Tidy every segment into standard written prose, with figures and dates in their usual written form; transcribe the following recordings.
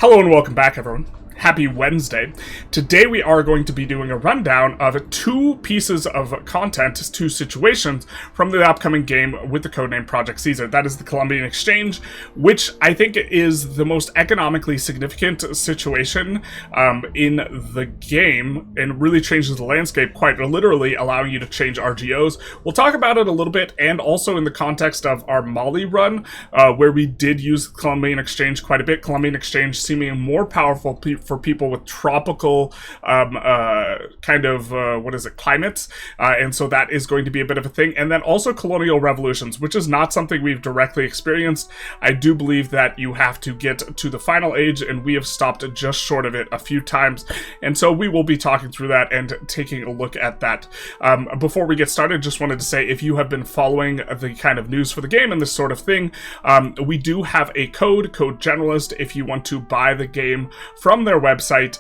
Hello and welcome back, everyone. Happy Wednesday. Today we are going to be doing a rundown of two pieces of content, two situations from the upcoming game with the codename Project Caesar. That is the Columbian Exchange, which I think is the most economically significant situation in the game and really changes the landscape, quite literally allowing you to change RGOs. We'll talk about it a little bit, and also in the context of our Mali run, where we did use Columbian Exchange quite a bit. Columbian Exchange seeming more powerful for people with tropical climates, and so that is going to be a bit of a thing. And then also colonial revolutions, which is not something we've directly experienced. I do believe that you have to get to the final age, and we have stopped just short of it a few times, and so we will be talking through that and taking a look at that. Before we get started, just wanted to say, if you have been following the kind of news for the game and this sort of thing, we do have a code Generalist, if you want to buy the game from their website.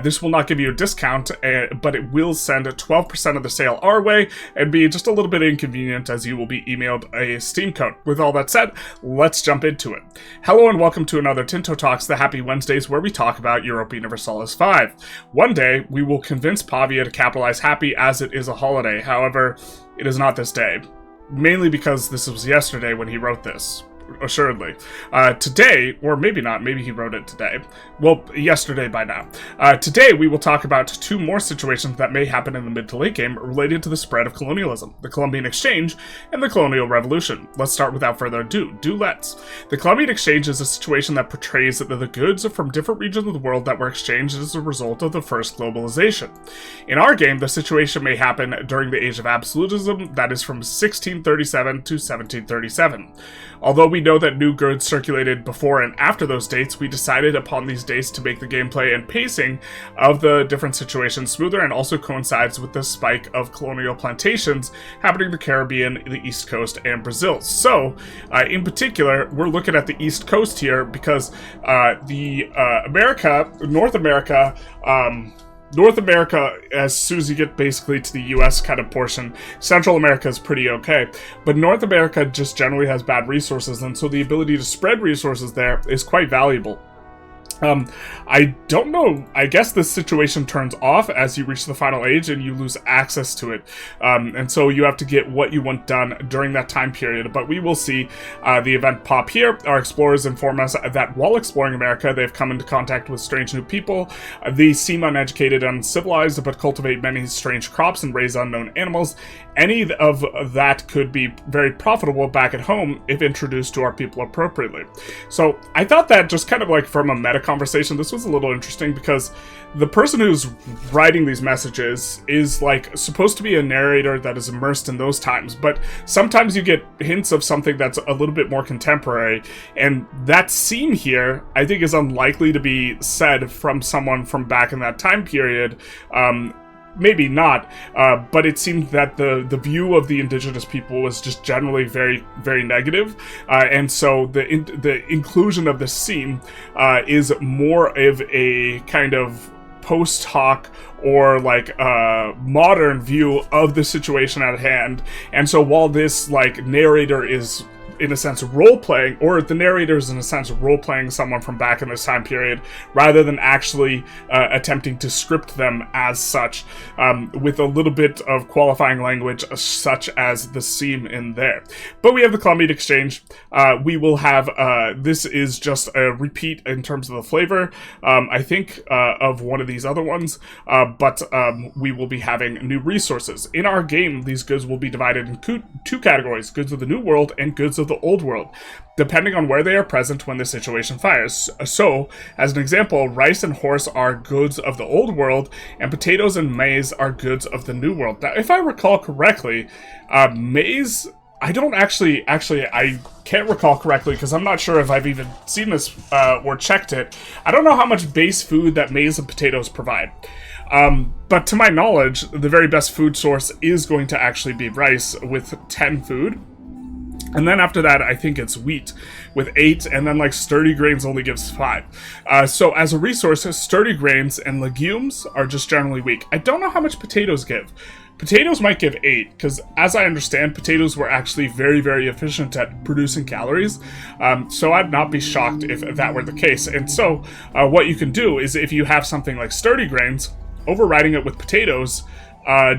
This will not give you a discount, but it will send 12% of the sale our way and be just a little bit inconvenient, as you will be emailed a Steam code. With all that said, let's jump into it. Hello and welcome to another Tinto Talks, the Happy Wednesdays, where we talk about Europa Universalis 5. One day, we will convince Pavia to capitalize happy, as it is a holiday. However, it is not this day. Mainly because this was yesterday when he wrote this. Assuredly. Today, or maybe not, maybe he wrote it today. Well, yesterday by now. Today, we will talk about two more situations that may happen in the mid to late game related to the spread of colonialism, the Columbian Exchange, and the Colonial Revolution. Let's start without further ado. Let's. The Columbian Exchange is a situation that portrays the goods from different regions of the world that were exchanged as a result of the first globalization. In our game, the situation may happen during the Age of Absolutism, that is from 1637 to 1737. Although we know that new goods circulated before and after those dates, we decided upon these dates to make the gameplay and pacing of the different situations smoother, and also coincides with the spike of colonial plantations happening in the Caribbean, the East Coast, and Brazil. So, in particular, we're looking at the East Coast here because North America, as soon as you get basically to the US kind of portion, Central America is pretty okay. But North America just generally has bad resources, and so the ability to spread resources there is quite valuable. I don't know. I guess this situation turns off as you reach the final age and you lose access to it. And so you have to get what you want done during that time period. But we will see the event pop here. Our explorers inform us that while exploring America, they've come into contact with strange new people. These seem uneducated and uncivilized, but cultivate many strange crops and raise unknown animals. Any of that could be very profitable back at home if introduced to our people appropriately. So I thought that just kind of like from a meta conversation, this was a little interesting because the person who's writing these messages is like supposed to be a narrator that is immersed in those times, but sometimes you get hints of something that's a little bit more contemporary, and that scene here I think is unlikely to be said from someone from back in that time period. Maybe not, but it seemed that the view of the indigenous people was just generally very, very negative, and so the inclusion of this scene is more of a kind of post hoc or like modern view of the situation at hand. And so while this like narrator is in a sense role-playing, or the narrator is in a sense role-playing someone from back in this time period, rather than actually attempting to script them as such, with a little bit of qualifying language such as the seam in there. But we have the Columbian Exchange. We will have, this is just a repeat in terms of the flavor, I think, of one of these other ones, but we will be having new resources. In our game, these goods will be divided in two categories: goods of the New World and goods of the Old World, depending on where they are present when the situation fires. So, as an example, rice and horse are goods of the Old World, and potatoes and maize are goods of the New World. Now, if I recall correctly, maize, I can't recall correctly because I'm not sure if I've even seen this or checked it. I don't know how much base food that maize and potatoes provide. But to my knowledge, the very best food source is going to actually be rice with 10 food. And then after that, I think it's wheat with 8, and then like sturdy grains only gives 5. So as a resource, sturdy grains and legumes are just generally weak. I don't know how much potatoes give. Potatoes might give 8, because as I understand, potatoes were actually very, very efficient at producing calories. So I'd not be shocked if that were the case. And so what you can do is, if you have something like sturdy grains, overriding it with potatoes,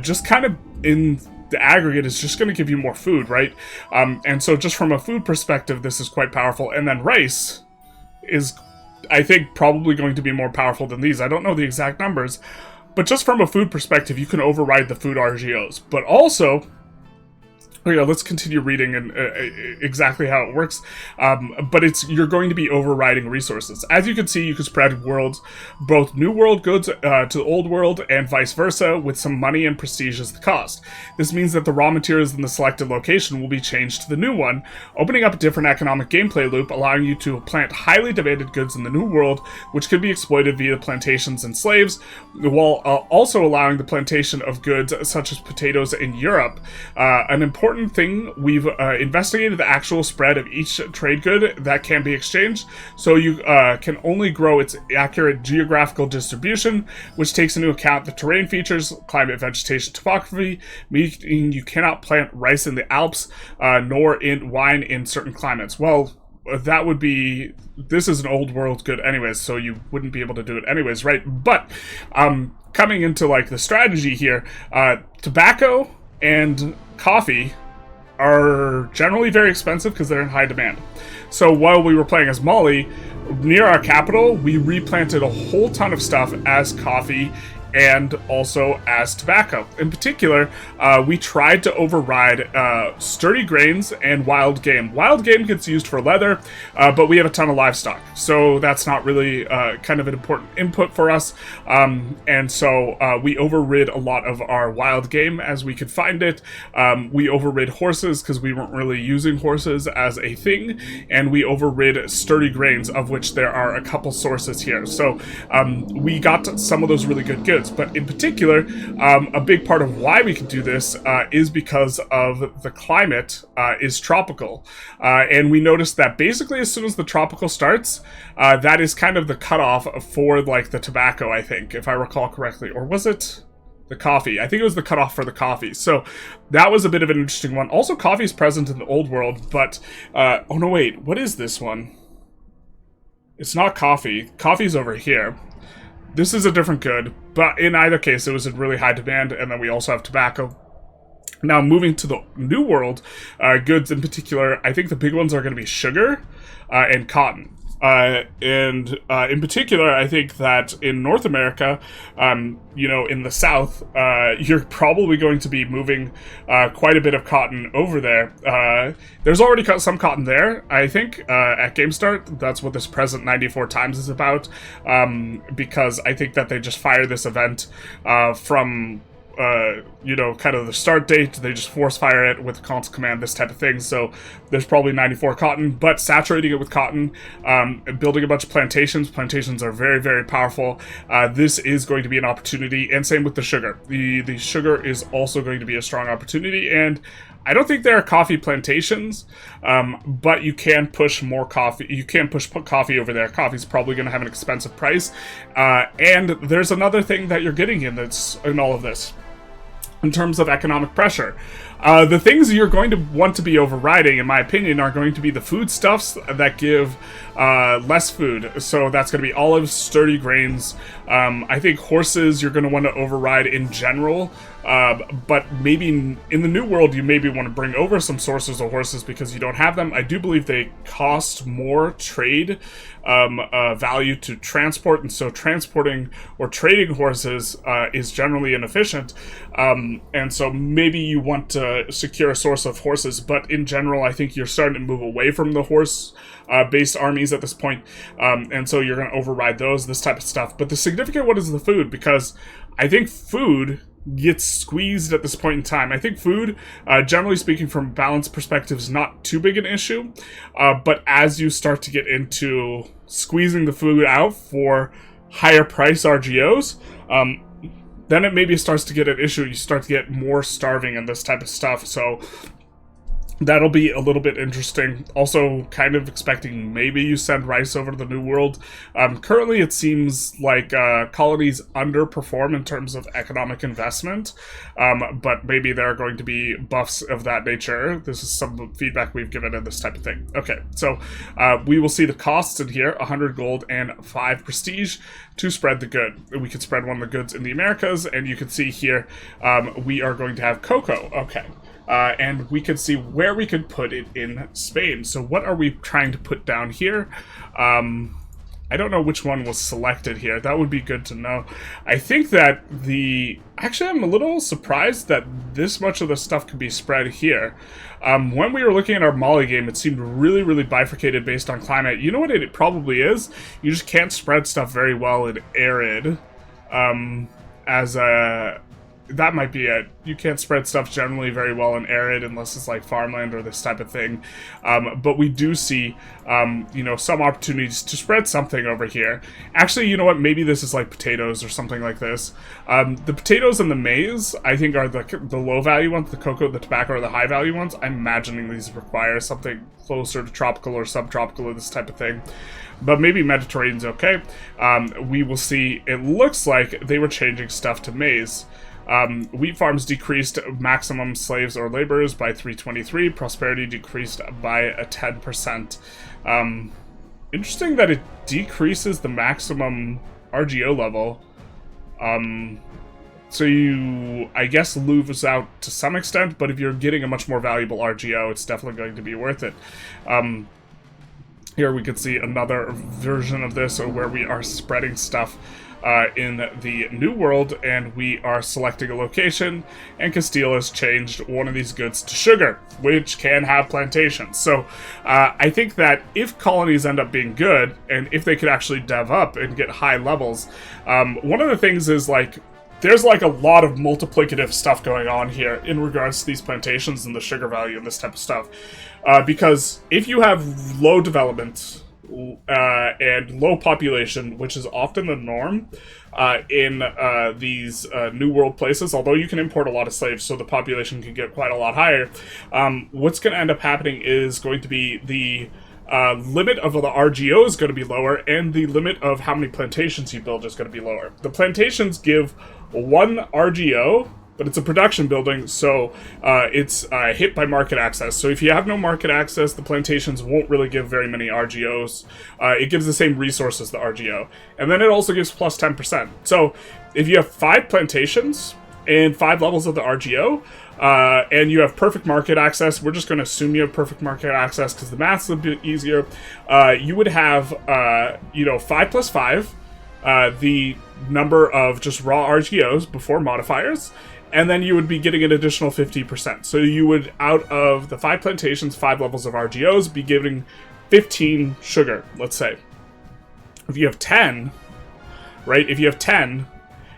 just kind of in the aggregate is just going to give you more food, right? And so just from a food perspective, this is quite powerful. And then rice is, I think, probably going to be more powerful than these. I don't know the exact numbers, but just from a food perspective, you can override the food RGOs. But also, let's continue reading and exactly how it works. But you're going to be overriding resources. As you can see, you can spread worlds, both new world goods to the old world and vice versa, with some money and prestige as the cost. This means that the raw materials in the selected location will be changed to the new one, opening up a different economic gameplay loop, allowing you to plant highly demanded goods in the new world, which could be exploited via plantations and slaves, while also allowing the plantation of goods such as potatoes in Europe. An important thing, we've investigated the actual spread of each trade good that can be exchanged, so you can only grow its accurate geographical distribution, which takes into account the terrain features, climate, vegetation, topography, meaning you cannot plant rice in the Alps, nor in wine in certain climates. Well, that would be, this is an old world good anyways, so you wouldn't be able to do it anyways, right? But coming into like the strategy here, tobacco and coffee are generally very expensive because they're in high demand. So while we were playing as Mali, near our capital, we replanted a whole ton of stuff as coffee and also as tobacco. In particular, we tried to override sturdy grains and wild game. Wild game gets used for leather, but we have a ton of livestock, so that's not really kind of an important input for us. And so we overrid a lot of our wild game as we could find it. We overrid horses because we weren't really using horses as a thing, and we overrid sturdy grains, of which there are a couple sources here. So we got some of those really good goods. But in particular, a big part of why we can do this is because of the climate is tropical. And we noticed that basically as soon as the tropical starts, that is kind of the cutoff for like the tobacco, I think, if I recall correctly. Or was it the coffee? I think it was the cutoff for the coffee. So that was a bit of an interesting one. Also, coffee is present in the old world, but oh no, wait, what is this one? It's not coffee. Coffee's over here. This is a different good, but in either case, it was in really high demand, and then we also have tobacco. Now, moving to the New World, goods in particular, I think the big ones are going to be sugar and cotton. In particular, I think that in North America, in the South, you're probably going to be moving quite a bit of cotton over there. There's already some cotton there, I think, at Game Start. That's what this present 94 times is about, because I think that they just fire this event from kind of the start date. They just force fire it with the console command, this type of thing. So there's probably 94 cotton, but saturating it with cotton, building a bunch of plantations. Plantations are very, very powerful. This is going to be an opportunity, and same with the sugar. The sugar is also going to be a strong opportunity, and I don't think there are coffee plantations, but you can push more coffee. You can push coffee over there. Coffee's probably going to have an expensive price. And there's another thing that you're getting in all of this, in terms of economic pressure. The things you're going to want to be overriding, in my opinion, are going to be the foodstuffs that give less food. So that's going to be olives, sturdy grains. I think horses you're going to want to override in general. But maybe in the New World, you maybe want to bring over some sources of horses because you don't have them. I do believe they cost more trade value to transport, and so transporting or trading horses is generally inefficient. And so maybe you want to secure a source of horses, but in general, I think you're starting to move away from the horse-based armies at this point, and so you're going to override this type of stuff. But the significant one is the food, because I think food gets squeezed at this point in time. I think food, generally speaking, from a balance perspective, is not too big an issue, but as you start to get into squeezing the food out for higher price RGOs, then it maybe starts to get an issue. You start to get more starving and this type of stuff. So That'll be a little bit interesting. Also, kind of expecting maybe you send rice over to the New World. Currently, it seems like colonies underperform in terms of economic investment, but maybe there are going to be buffs of that nature. This is some feedback we've given in this type of thing. Okay, so we will see the costs in here, 100 gold and 5 prestige to spread the good. We could spread one of the goods in the Americas, and you can see here we are going to have cocoa. Okay. And we could see where we could put it in Spain. So what are we trying to put down here? I don't know which one was selected here. That would be good to know. I think that actually, I'm a little surprised that this much of the stuff could be spread here. When we were looking at our Mali game, it seemed really, really bifurcated based on climate. You know what it probably is? You just can't spread stuff very well in arid. That might be it. You can't spread stuff generally very well in arid unless it's like farmland or this type of thing. But we do see, some opportunities to spread something over here. Actually, you know what? Maybe this is like potatoes or something like this. The potatoes and the maize, I think, are the low value ones. The cocoa, the tobacco are the high value ones. I'm imagining these require something closer to tropical or subtropical or this type of thing. But maybe Mediterranean's okay. We will see. It looks like they were changing stuff to maize. Wheat farms decreased maximum slaves or laborers by 323. Prosperity decreased by a 10%. Interesting that it decreases the maximum RGO level. So you, I guess, lose out to some extent, but if you're getting a much more valuable RGO, it's definitely going to be worth it. Here we can see another version of this, where we are spreading stuff in the New World, and we are selecting a location, and Castile has changed one of these goods to sugar, which can have plantations. So I think that if colonies end up being good, and if they could actually dev up and get high levels, one of the things is, like, there's like a lot of multiplicative stuff going on here in regards to these plantations and the sugar value and this type of stuff. Because if you have low development and low population, which is often the norm in these New World places, although you can import a lot of slaves, so the population can get quite a lot higher, what's going to end up happening is going to be the limit of the RGO is going to be lower, and the limit of how many plantations you build is going to be lower. The plantations give 1 RGO, but it's a production building, so it's hit by market access. So if you have no market access, the plantations won't really give very many RGOs. It gives the same resource as the RGO. And then it also gives plus 10%. So if you have 5 plantations and 5 levels of the RGO, and you have perfect market access, we're just going to assume you have perfect market access because the math's a bit easier, you would have, 5 plus 5, the number of just raw RGOs before modifiers, and then you would be getting an additional 50%. So you would, out of the 5 plantations, 5 levels of RGOs, be giving 15 sugar, let's say. If you have 10, right,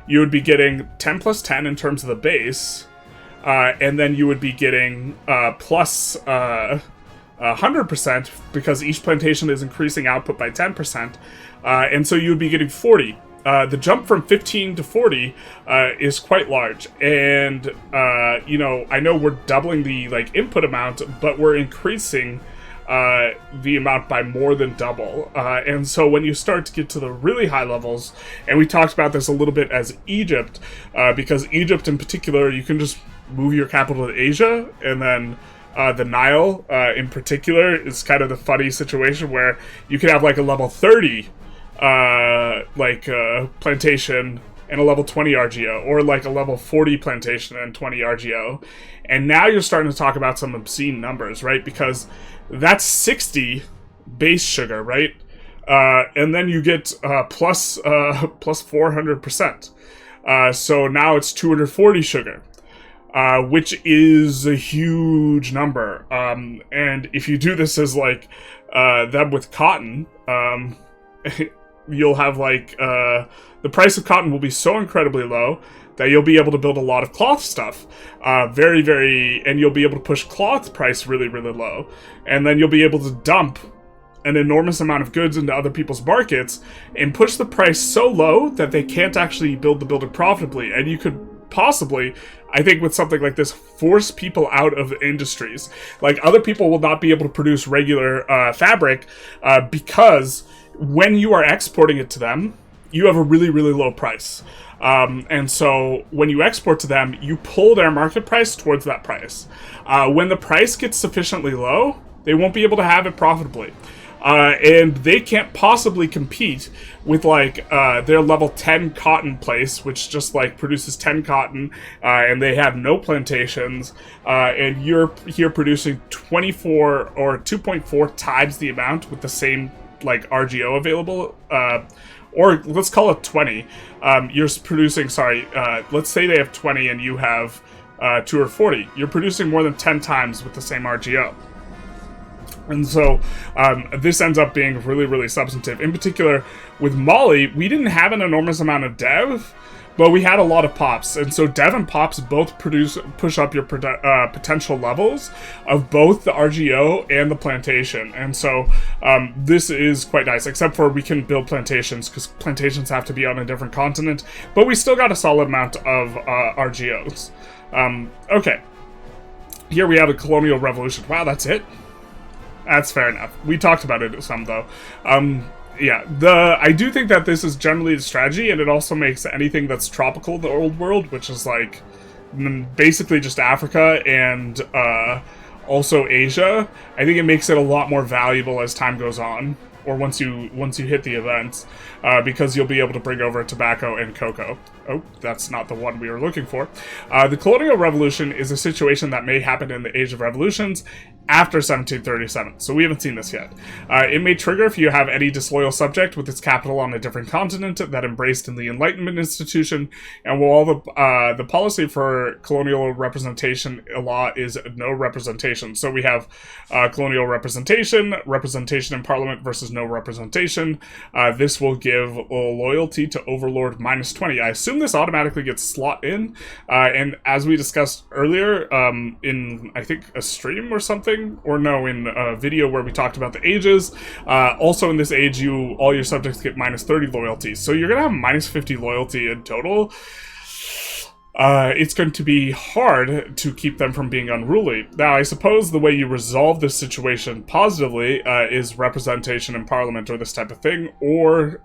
you would be getting 10 plus 10 in terms of the base, and then you would be getting plus 100% because each plantation is increasing output by 10%, and so you would be getting 40. The jump from 15 to 40 is quite large, and I know we're doubling the input amount, but we're increasing the amount by more than double. And so when you start to get to the really high levels, and we talked about this a little bit as Egypt, because Egypt in particular, you can just move your capital to Asia, and then the Nile in particular is kind of the funny situation where you could have like a level 30 plantation and a level 20 RGO, or like a level 40 plantation and 20 RGO. And now you're starting to talk about some obscene numbers, right? Because that's 60 base sugar, right? And then you get plus 400%. So now it's 240 sugar, which is a huge number. And if you do this as them with cotton, you'll have the price of cotton will be so incredibly low that you'll be able to build a lot of cloth stuff, and you'll be able to push cloth price really, really low, and then you'll be able to dump an enormous amount of goods into other people's markets and push the price so low that they can't actually build the building profitably, and you could possibly, I think with something like this, force people out of the industries. Like, other people will not be able to produce regular fabric because when you are exporting it to them, you have a really, really low price. And so when you export to them, you pull their market price towards that price. When the price gets sufficiently low, they won't be able to have it profitably. And they can't possibly compete with, like, their level 10 cotton place, which just, like, produces 10 cotton, and they have no plantations, and you're here producing 24 or 2.4 times the amount with the same, like, RGO available, or let's call it 20. You're producing, let's say they have 20 and you have 2 or 40. You're producing more than 10 times with the same RGO. And so this ends up being really, really substantive. In particular, with Molly, we didn't have an enormous amount of dev, but we had a lot of pops. And so dev and pops both push up your potential levels of both the RGO and the plantation. And so this is quite nice, except for we can build plantations, because plantations have to be on a different continent. But we still got a solid amount of RGOs. Okay. Here we have a colonial revolution. Wow, that's it? That's fair enough. We talked about it some, though. Yeah, I do think that this is generally the strategy, and it also makes anything that's tropical in the old world, which is, like, basically just Africa and also Asia, I think it makes it a lot more valuable as time goes on, or once you hit the events, because you'll be able to bring over tobacco and cocoa. Oh, that's not the one we were looking for. The Colonial Revolution is a situation that may happen in the Age of Revolutions after 1737, so we haven't seen this yet. It may trigger if you have any disloyal subject with its capital on a different continent that embraced in the Enlightenment institution, and while the policy for colonial representation law is no representation. So we have colonial representation in Parliament versus no representation. This will give loyalty to Overlord -20. I assume this automatically gets slot in, and as we discussed earlier, in I think a stream or something, or no, in a video where we talked about the ages, also in this age, all your subjects get -30 loyalty, so you're gonna have -50 loyalty in total. It's going to be hard to keep them from being unruly. Now, I suppose the way you resolve this situation positively is representation in Parliament or this type of thing, or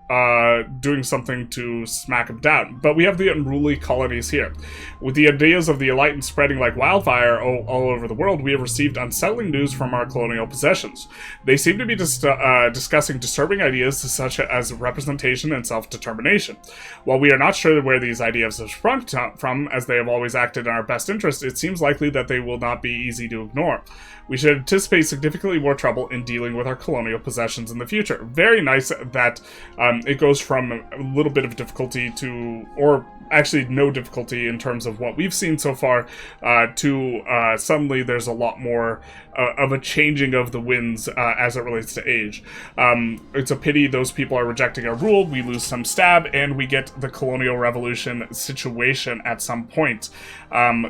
doing something to smack them down. But we have the unruly colonies here. With the ideas of the Enlightened spreading like wildfire all over the world, we have received unsettling news from our colonial possessions. They seem to be discussing disturbing ideas such as representation and self-determination. While we are not sure where these ideas have sprung from, as they have always acted in our best interest, it seems likely that they will not be easy to ignore. We should anticipate significantly more trouble in dealing with our colonial possessions in the future. Very nice that it goes from a little bit of difficulty to, or actually no difficulty in terms of what we've seen so far, to suddenly there's a lot more of a changing of the winds as it relates to age. It's a pity those people are rejecting our rule, we lose some stab, and we get the colonial revolution situation at some point.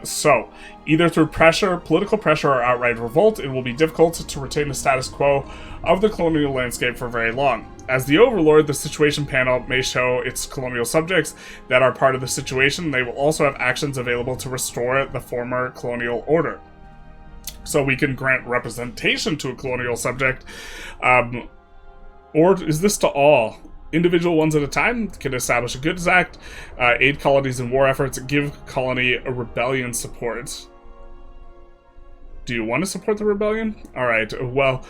So, either through pressure, political pressure, or outright revolt, it will be difficult to retain the status quo of the colonial landscape for very long. As the Overlord, the situation panel may show its colonial subjects that are part of the situation. They will also have actions available to restore the former colonial order. So we can grant representation to a colonial subject, or is this to all? Individual ones at a time, can establish a goods act, aid colonies in war efforts, give colony a rebellion support. Do you want to support the rebellion? Alright, well,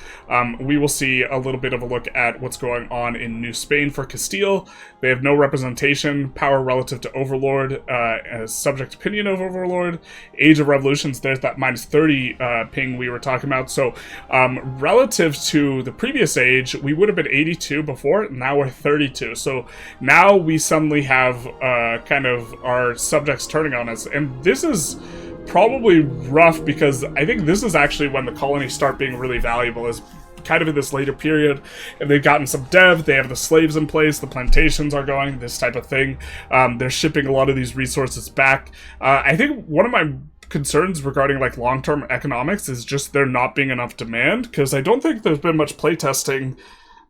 we will see a little bit of a look at what's going on in New Spain for Castile. They have no representation, power relative to Overlord, subject opinion of Overlord. Age of Revolutions, there's that -30 ping we were talking about. So, relative to the previous age, we would have been 82 before, now we're 32. So, now we suddenly have kind of our subjects turning on us, and this is probably rough, because I think this is actually when the colonies start being really valuable, is kind of in this later period, and they've gotten some dev, they have the slaves in place, the plantations are going, this type of thing. They're shipping a lot of these resources back. I think one of my concerns regarding like long-term economics is just there not being enough demand, because I don't think there's been much playtesting.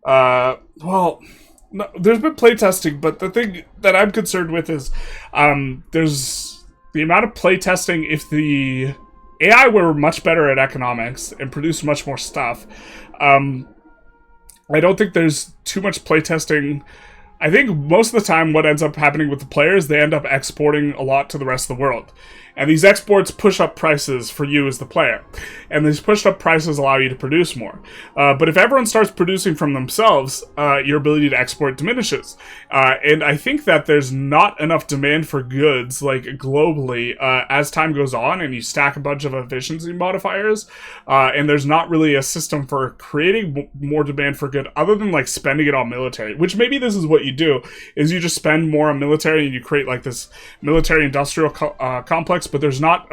Well, no, there's been playtesting, but the thing that I'm concerned with is there's the amount of playtesting, if the AI were much better at economics and produced much more stuff, I don't think there's too much playtesting. I think most of the time what ends up happening with the players, they end up exporting a lot to the rest of the world. And these exports push up prices for you as the player. And these pushed up prices allow you to produce more. But if everyone starts producing from themselves, your ability to export diminishes. And I think that there's not enough demand for goods, like globally, as time goes on and you stack a bunch of efficiency modifiers, and there's not really a system for creating more demand for good other than like spending it on military, which maybe this is what you do, is you just spend more on military and you create like this military industrial complex, but there's not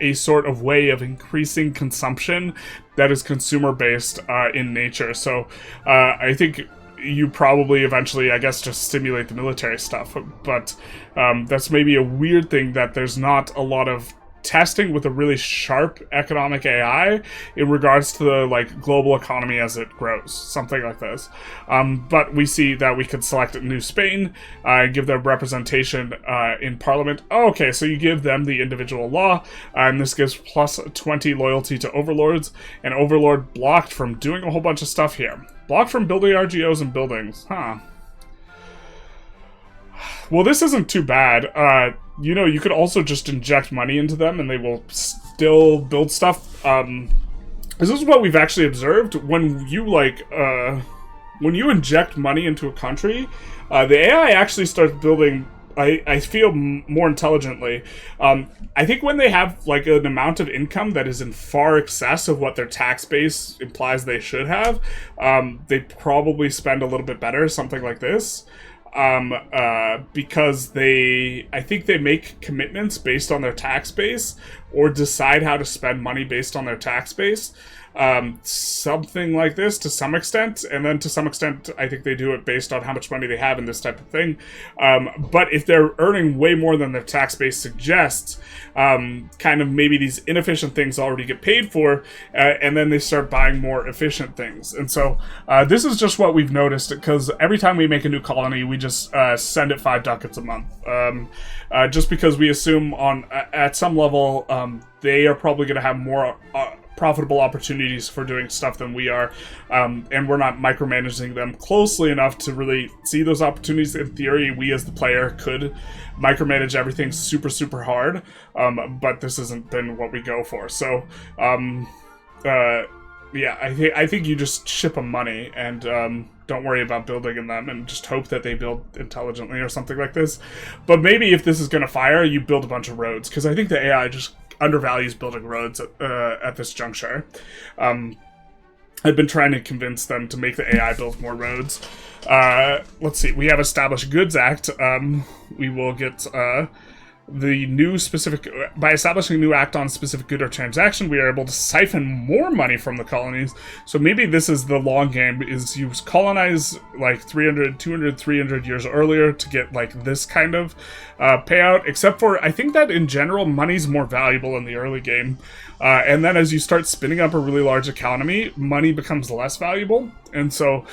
a sort of way of increasing consumption that is consumer based in nature. So I think you probably eventually, I guess, just stimulate the military stuff, but that's maybe a weird thing that there's not a lot of testing with a really sharp economic AI in regards to the like global economy as it grows, something like this. But we see that we could select New Spain and give them representation in Parliament. Oh, okay, so you give them the individual law, and this gives plus 20 loyalty to overlords, and overlord blocked from doing a whole bunch of stuff here. Blocked from building RGOs and buildings, huh? Well, this isn't too bad. You know, you could also just inject money into them and they will still build stuff. This is what we've actually observed. When you, like, when you inject money into a country, the AI actually starts building, I feel, more intelligently. I think when they have, like, an amount of income that is in far excess of what their tax base implies they should have, they probably spend a little bit better, something like this. Because I think they make commitments based on their tax base or decide how to spend money based on their tax base. Something like this to some extent, and then to some extent I think they do it based on how much money they have in this type of thing. But if they're earning way more than their tax base suggests, kind of maybe these inefficient things already get paid for, and then they start buying more efficient things. And so this is just what we've noticed, because every time we make a new colony, we just send it 5 ducats a month. Just because we assume at some level they are probably going to have more profitable opportunities for doing stuff than we are, and we're not micromanaging them closely enough to really see those opportunities. In theory, we as the player could micromanage everything super, super hard, but this hasn't been what we go for. So, yeah, I think you just ship them money and don't worry about building in them and just hope that they build intelligently or something like this. But maybe if this is going to fire, you build a bunch of roads, because I think the AI just undervalues building roads at this juncture. I've been trying to convince them to make the AI build more roads. Let's see, we have Established Goods Act. We will get the new specific, by establishing a new act on specific good or transaction, we are able to siphon more money from the colonies. So maybe this is the long game, is you colonize like 300, 200, 300 years earlier to get like this kind of payout, except for I think that in general money's more valuable in the early game. And then as you start spinning up a really large economy, money becomes less valuable. And so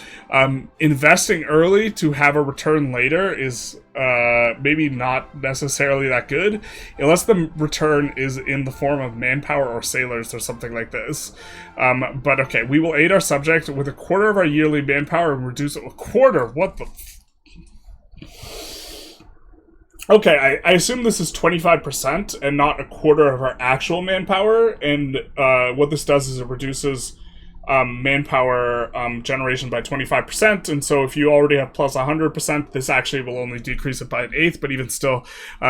investing early to have a return later is maybe not necessarily that good, unless the return is in the form of manpower or sailors or something like this. But okay, we will aid our subject with a quarter of our yearly manpower and reduce it a quarter. What the... Okay, I assume this is 25% and not a quarter of our actual manpower, and what this does is it reduces manpower generation by 25%, and so if you already have plus 100%, this actually will only decrease it by 1/8, but even still,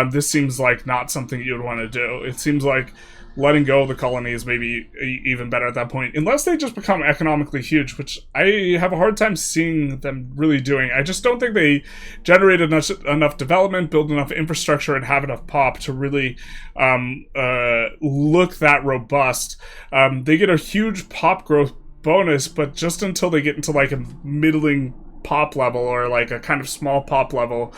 this seems like not something you would want to do. It seems like letting go of the colonies may be even better at that point, unless they just become economically huge, which I have a hard time seeing them really doing. I just don't think they generate enough development, build enough infrastructure, and have enough pop to really look that robust. They get a huge pop growth bonus, but just until they get into like a middling pop level or like a kind of small pop level,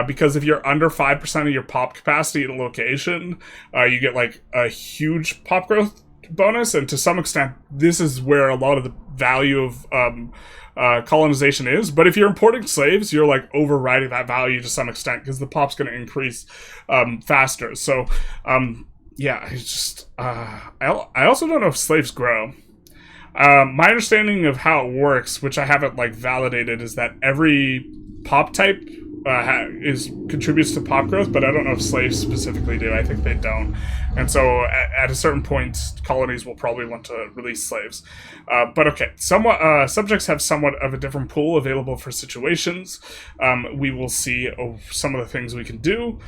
because if you're under 5% of your pop capacity in a location, you get like a huge pop growth, bonus, and to some extent, this is where a lot of the value of colonization is. But if you're importing slaves, you're like overriding that value to some extent because the pop's going to increase faster. So, yeah, it's just I also don't know if slaves grow. My understanding of how it works, which I haven't like validated, is that every pop type contributes to pop growth, but I don't know if slaves specifically do. I think they don't. And so at a certain point, colonies will probably want to release slaves. But okay, subjects have somewhat of a different pool available for situations. We will see some of the things we can do.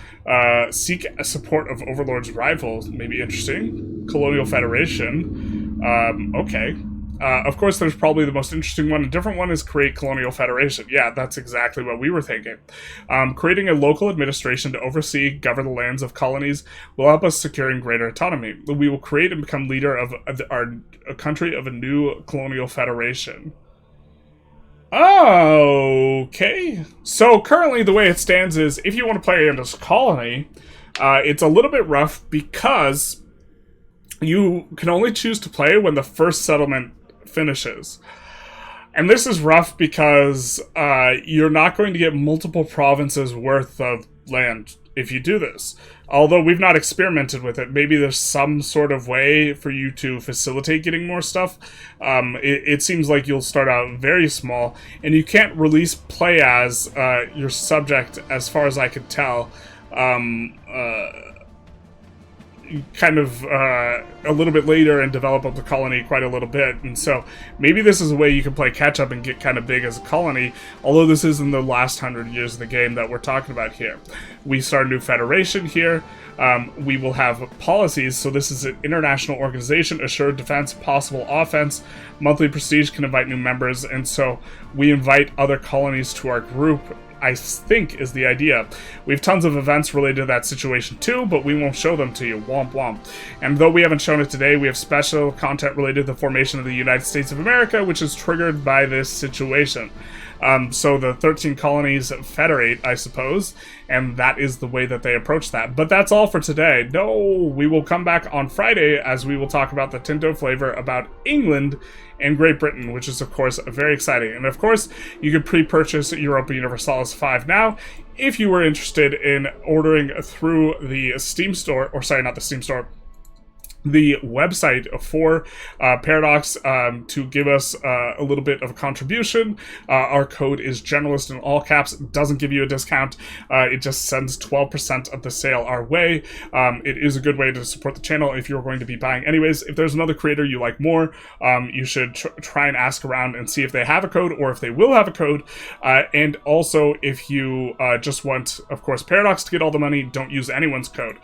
Seek support of overlords' rivals, maybe interesting. Colonial Federation. Okay. Of course, there's probably the most interesting one. A different one is create Colonial Federation. Yeah, that's exactly what we were thinking. Creating a local administration to oversee, govern the lands of colonies will help us securing greater autonomy. We will create and become leader of a country of a new Colonial Federation. Okay. So currently the way it stands is if you want to play in this colony, it's a little bit rough because you can only choose to play when the first settlement finishes. And this is rough because you're not going to get multiple provinces worth of land if you do this. Although we've not experimented with it, maybe there's some sort of way for you to facilitate getting more stuff. It seems like you'll start out very small, and you can't release play as your subject, as far as I could tell. Kind of a little bit later and develop up the colony quite a little bit. And so maybe this is a way you can play catch up and get kind of big as a colony, although this is in the last 100 years of the game that we're talking about here. We start a new federation here. We will have policies, so this is an international organization, assured defense, possible offense, monthly prestige, can invite new members, and so we invite other colonies to our group, I think is the idea. We have tons of events related to that situation too, but we won't show them to you. Womp womp. And though we haven't shown it today, we have special content related to the formation of the United States of America, which is triggered by this situation. So the 13 colonies federate, I suppose, and that is the way that they approach that. But that's all for today. No, we will come back on Friday as we will talk about the Tinto flavor about England and Great Britain, which is, of course, very exciting. And, of course, you can pre-purchase Europa Universalis 5 now if you were interested in ordering through the Steam store, or sorry, not the Steam store, the website for Paradox to give us a little bit of a contribution. Our code is generalist in all caps. It doesn't give you a discount. It just sends 12% of the sale our way. It is a good way to support the channel if you're going to be buying anyways. If there's another creator you like more, you should try and ask around and see if they have a code or if they will have a code. And also, if you just want, of course, Paradox to get all the money, don't use anyone's code.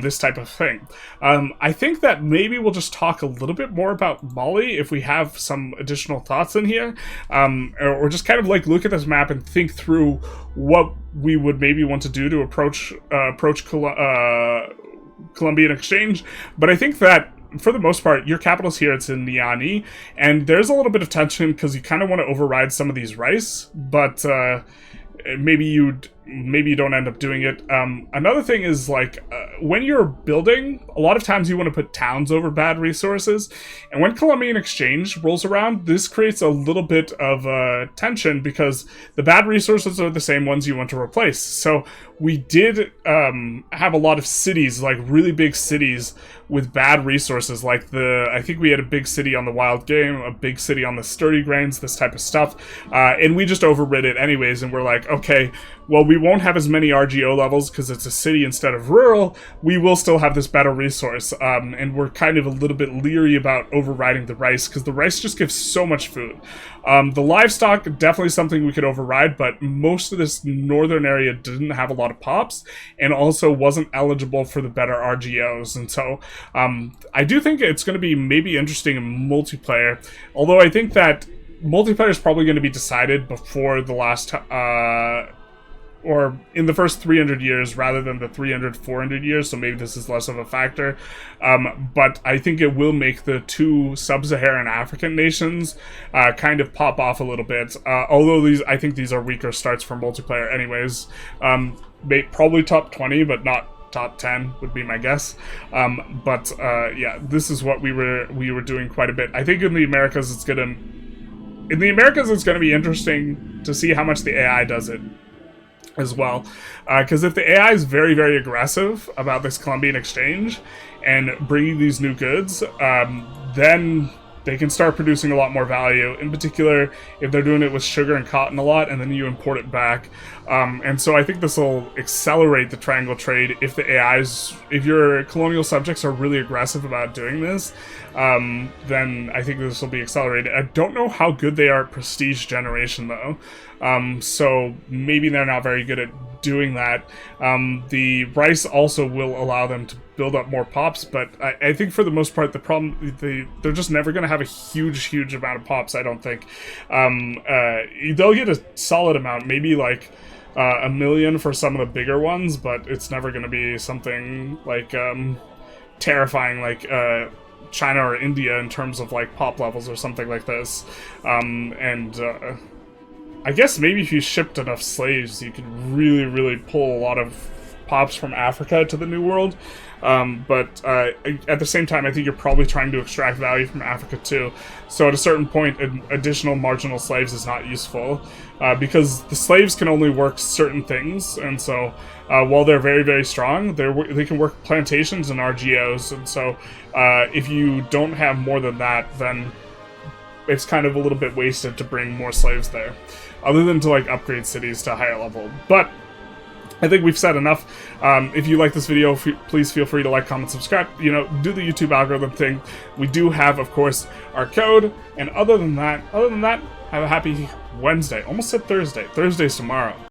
This type of thing. I think that maybe we'll just talk a little bit more about Mali if we have some additional thoughts in here, or just kind of like look at this map and think through what we would maybe want to do to approach Columbian exchange. But I think that for the most part, your capital's here, it's in Niani, and there's a little bit of tension because you kind of want to override some of these rice, but maybe you don't end up doing it. Another thing is, like, when you're building, a lot of times you want to put towns over bad resources, and when Columbian exchange rolls around, this creates a little bit of tension because the bad resources are the same ones you want to replace. So we did have a lot of cities, like really big cities with bad resources, like I think we had a big city on the wild game, a big city on the sturdy grains, this type of stuff, and we just overrid it anyways, and we're like, okay, well, we won't have as many RGO levels because it's a city instead of rural. We will still have this better resource, and we're kind of a little bit leery about overriding the rice because the rice just gives so much food. The livestock, definitely something we could override, but most of this northern area didn't have a lot of pops and also wasn't eligible for the better RGOs, and so I do think it's going to be maybe interesting in multiplayer, although I think that multiplayer is probably going to be decided before the last or in the first 300 years rather than the 300, 400 years, so maybe this is less of a factor. But I think it will make the two sub-Saharan African nations kind of pop off a little bit. Although I think these are weaker starts for multiplayer anyways. Probably top 20, but not top 10 would be my guess. But yeah, this is what we were doing quite a bit. I think in the Americas it's gonna be interesting to see how much the AI does it as well, because if the AI is very, very aggressive about this Columbian exchange and bringing these new goods, then they can start producing a lot more value. In particular, if they're doing it with sugar and cotton a lot, and then you import it back. And so I think this will accelerate the triangle trade if if your colonial subjects are really aggressive about doing this, then I think this will be accelerated. I don't know how good they are at prestige generation, though. So maybe they're not very good at doing that. The rice also will allow them to build up more pops, but I think for the most part, the problem, they're just never going to have a huge amount of pops, I don't think. They'll get a solid amount, maybe like 1 million for some of the bigger ones, but it's never going to be something like terrifying like China or India in terms of like pop levels or something like this. I guess maybe if you shipped enough slaves, you could really pull a lot of pops from Africa to the New World. But at the same time, I think you're probably trying to extract value from Africa too. So at a certain point, additional marginal slaves is not useful, because the slaves can only work certain things, and so while they're very strong, they can work plantations and RGOs, and so if you don't have more than that, then it's kind of a little bit wasted to bring more slaves there, other than to like upgrade cities to a higher level. But I think we've said enough. If you like this video, please feel free to like, comment, subscribe, you know, do the YouTube algorithm thing. We do have, of course, our code, and other than that, have a happy Wednesday. Almost said Thursday. Thursday's tomorrow.